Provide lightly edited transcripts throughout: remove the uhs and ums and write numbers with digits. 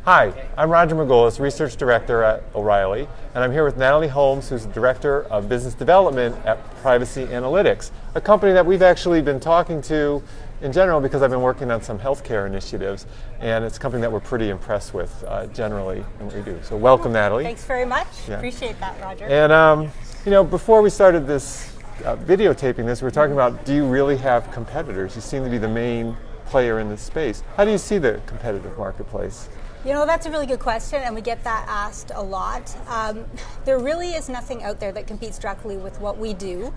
Hi, I'm Roger Margolis, Research Director at O'Reilly, and I'm here with Nathalie Holmes, who's the Director of Business Development at Predictive Analytics, a company that we've actually been talking to in general because I've been working on some healthcare initiatives, and it's a company that we're pretty impressed with generally in what we do. So welcome, Nathalie. Thanks very much. Yeah. Appreciate that, Roger. And before we started this videotaping this, we were talking about, do you really have competitors? You seem to be the main player in this space. How do you see the competitive marketplace? You know, that's a really good question, and we get that asked a lot. There really is nothing out there that competes directly with what we do.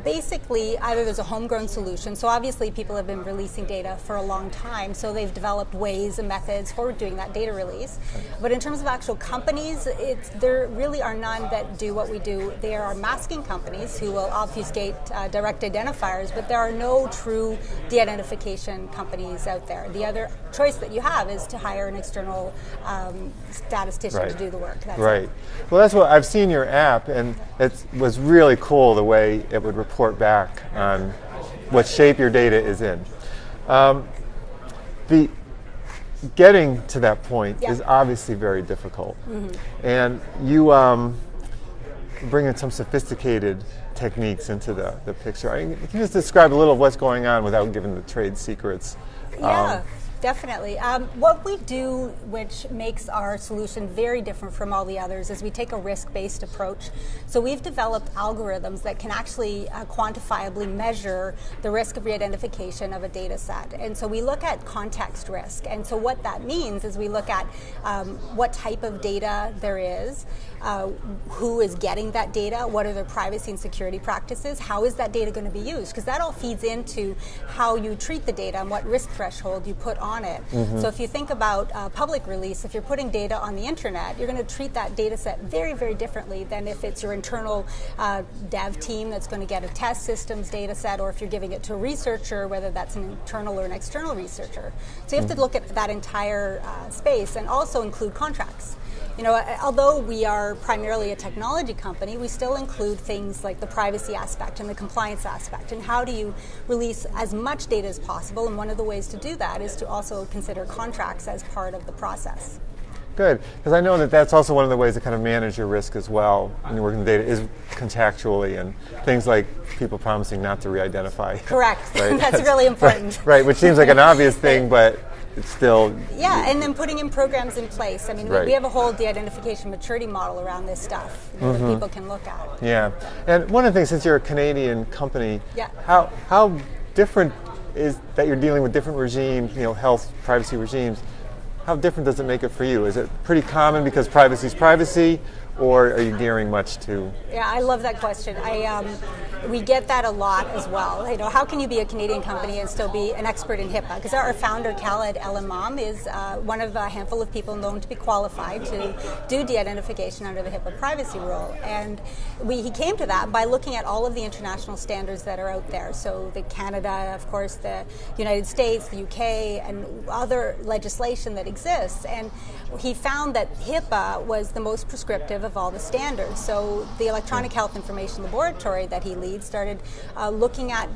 Basically, either there's a homegrown solution, so obviously people have been releasing data for a long time, so they've developed ways and methods for doing that data release. But in terms of actual companies, there really are none that do what we do. There are masking companies who will obfuscate direct identifiers, but there are no true de-indentification companies out there. The other choice that you have is to hire an external statistician to do the work. That's it. Well, that's what I've seen your app, and it was really cool the way it would report back on what shape your data is in. The getting to that point is obviously very difficult, and you bring in some sophisticated techniques into the picture. Can you just describe a little of what's going on without giving the trade secrets? Yeah. Definitely. What we do, which makes our solution very different from all the others, is we take a risk-based approach. So we've developed algorithms that can actually quantifiably measure the risk of re-identification of a data set. And so we look at context risk. And so what that means is we look at what type of data there is, who is getting that data, what are their privacy and security practices, how is that data going to be used? Because that all feeds into how you treat the data and what risk threshold you put on it. So if you think about public release, if you're putting data on the internet, you're going to treat that data set very, very differently than if it's your internal dev team that's going to get a test systems data set, or if you're giving it to a researcher, whether that's an internal or an external researcher. So you have to look at that entire space and also include contracts. You know, although we are primarily a technology company, we still include things like the privacy aspect and the compliance aspect, and how do you release as much data as possible, and one of the ways to do that is to also consider contracts as part of the process. Good, because I know that that's also one of the ways to kind of manage your risk as well when you're working with data is contractually, and things like people promising not to re-identify. Correct, Right? That's really important. Right, which seems like an obvious thing, but it's still... Yeah, and then putting in programs in place. I mean, we have a whole de-identification maturity model around this stuff that people can look at. Yeah, and one of the things, since you're a Canadian company, how different is that you're dealing with different regimes, health, privacy regimes? How different does it make it for you? Is it pretty common because privacy is privacy, or are you gearing much to? Yeah, I love that question. We get that a lot as well. How can you be a Canadian company and still be an expert in HIPAA? Because our founder, Khaled El-Imam, is one of a handful of people known to be qualified to do de-identification under the HIPAA privacy rule. And he came to that by looking at all of the international standards that are out there. So the Canada, of course, the United States, the UK, and other legislation that exists. And he found that HIPAA was the most prescriptive of all the standards. So the Electronic Health Information Laboratory that he leads started looking at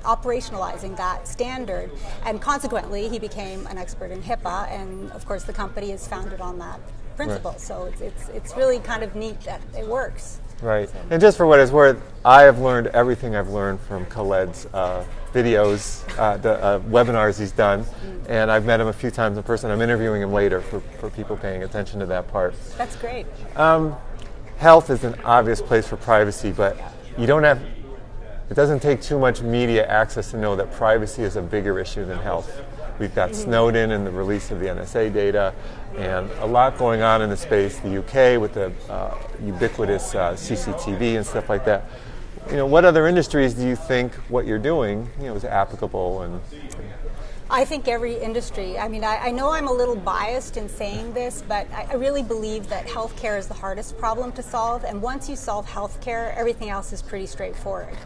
operationalizing that standard, and consequently he became an expert in HIPAA, and of course the company is founded on that principle. So it's really kind of neat that it works. Right, and just for what it's worth, I have learned everything I've learned from Khaled's videos, the webinars he's done, and I've met him a few times in person. I'm interviewing him later for people paying attention to that part. That's great. Health is an obvious place for privacy, but it doesn't take too much media access to know that privacy is a bigger issue than health. We've got Snowden and the release of the NSA data, and a lot going on in the space. The UK with the ubiquitous CCTV and stuff like that. What other industries do you think what you're doing, is applicable? And I think every industry. I mean, I know I'm a little biased in saying this, but I really believe that healthcare is the hardest problem to solve. And once you solve healthcare, everything else is pretty straightforward.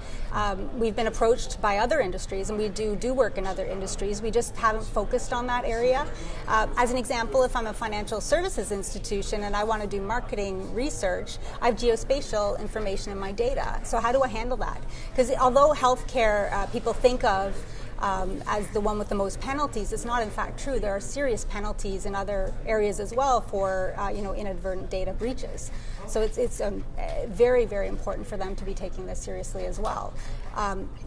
We've been approached by other industries, and we do work in other industries. We just haven't focused on that area. As an example, if I'm a financial services institution and I want to do marketing research, I have geospatial information in my data. So how do I handle that? Because although healthcare, people think of as the one with the most penalties. It's not in fact true. There are serious penalties in other areas as well for inadvertent data breaches. So it's very, very important for them to be taking this seriously as well.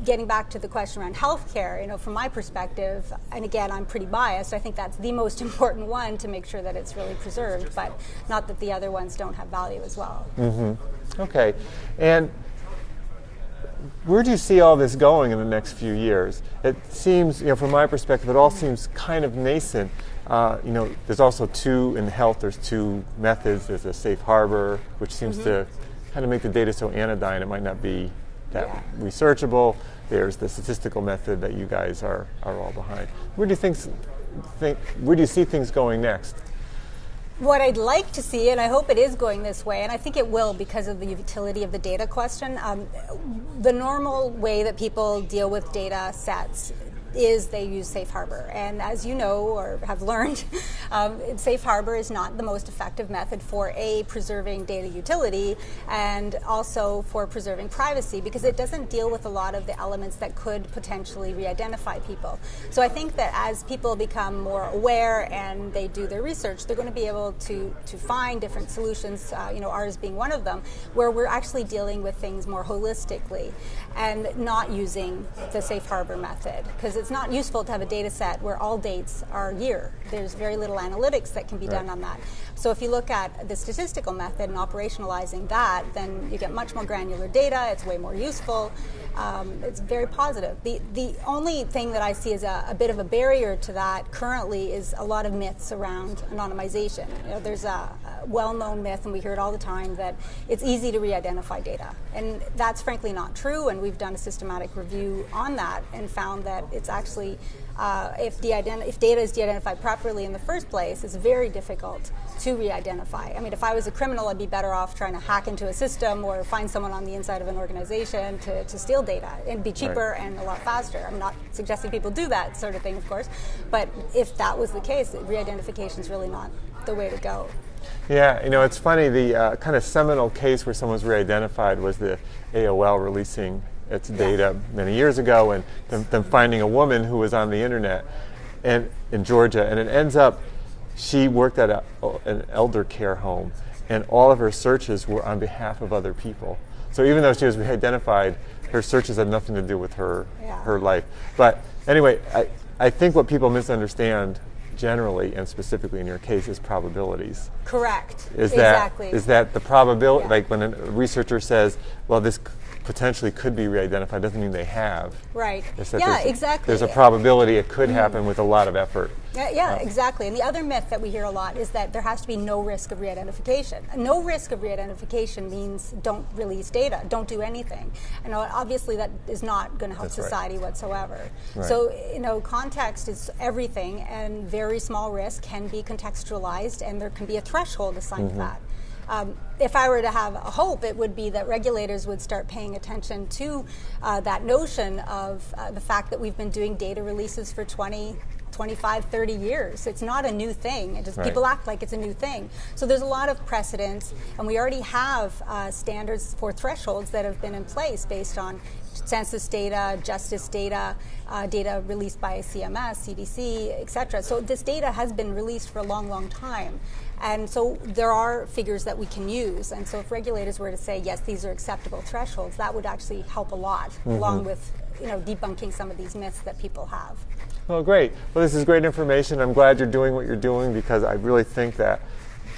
Getting back to the question around healthcare, from my perspective, and again, I'm pretty biased, I think that's the most important one to make sure that it's really preserved, but not that the other ones don't have value as well. Mm-hmm. Okay. And where do you see all this going in the next few years? It seems, from my perspective, it all seems kind of nascent. There's also in health, there's two methods. There's a safe harbor, which seems to kind of make the data so anodyne it might not be that researchable. There's the statistical method that you guys are all behind. Where do you see things going next? What I'd like to see, and I hope it is going this way, and I think it will because of the utility of the data question, the normal way that people deal with data sets is they use safe harbor. And as you know or have learned, safe harbor is not the most effective method for preserving data utility and also for preserving privacy, because it doesn't deal with a lot of the elements that could potentially re-identify people. So I think that as people become more aware and they do their research, they're going to be able to find different solutions, ours being one of them, where we're actually dealing with things more holistically and not using the safe harbor method, because it's not useful to have a data set where all dates are year. There's very little analytics that can be done on that. So if you look at the statistical method and operationalizing that, then you get much more granular data. It's way more useful. It's very positive. The only thing that I see as a bit of a barrier to that currently is a lot of myths around anonymization. There's a well-known myth, and we hear it all the time, that it's easy to re-identify data. And that's frankly not true, and we've done a systematic review on that and found that it's actually, if data is de-identified properly in the first place, it's very difficult to re-identify. I mean, if I was a criminal, I'd be better off trying to hack into a system or find someone on the inside of an organization to steal data. It'd be cheaper and a lot faster. I'm not suggesting people do that sort of thing, of course, but if that was the case, re-identification is really not the way to go. Yeah, it's funny, the kind of seminal case where someone was re-identified was the AOL releasing its data many years ago, and them finding a woman who was on the internet and in Georgia, and it ends up she worked at an elder care home, and all of her searches were on behalf of other people. So even though she was re-identified, her searches had nothing to do with her life. But anyway, I think what people misunderstand generally, and specifically in your case, is probabilities. Correct. Exactly. Is that the probability, like when a researcher says, well, this potentially could be re-identified, doesn't mean they have. Right. Exactly. There's a probability it could happen with a lot of effort. Yeah, exactly. And the other myth that we hear a lot is that there has to be no risk of re-identification. No risk of re-identification means don't release data, don't do anything. And obviously that is not going to help society whatsoever. Right. So, context is everything, and very small risk can be contextualized, and there can be a threshold assigned to that. If I were to have a hope, it would be that regulators would start paying attention to that notion of the fact that we've been doing data releases for 20, 25, 30 years. It's not a new thing. It just people act like it's a new thing. So there's a lot of precedents, and we already have standards for thresholds that have been in place based on census data, justice data, data released by CMS, CDC, etc. So this data has been released for a long, long time. And so there are figures that we can use. And so if regulators were to say, yes, these are acceptable thresholds, that would actually help a lot, along with debunking some of these myths that people have. Well, great. Well, this is great information. I'm glad you're doing what you're doing, because I really think that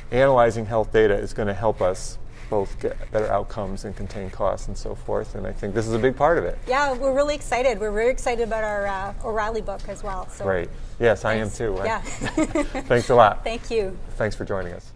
analyzing health data is going to help us both get better outcomes and contain costs and so forth, and I think this is a big part of it. Yeah, we're really excited. We're very excited about our O'Reilly book as well. So great. Yes, I am too. Yeah. Thanks a lot. Thank you. Thanks for joining us.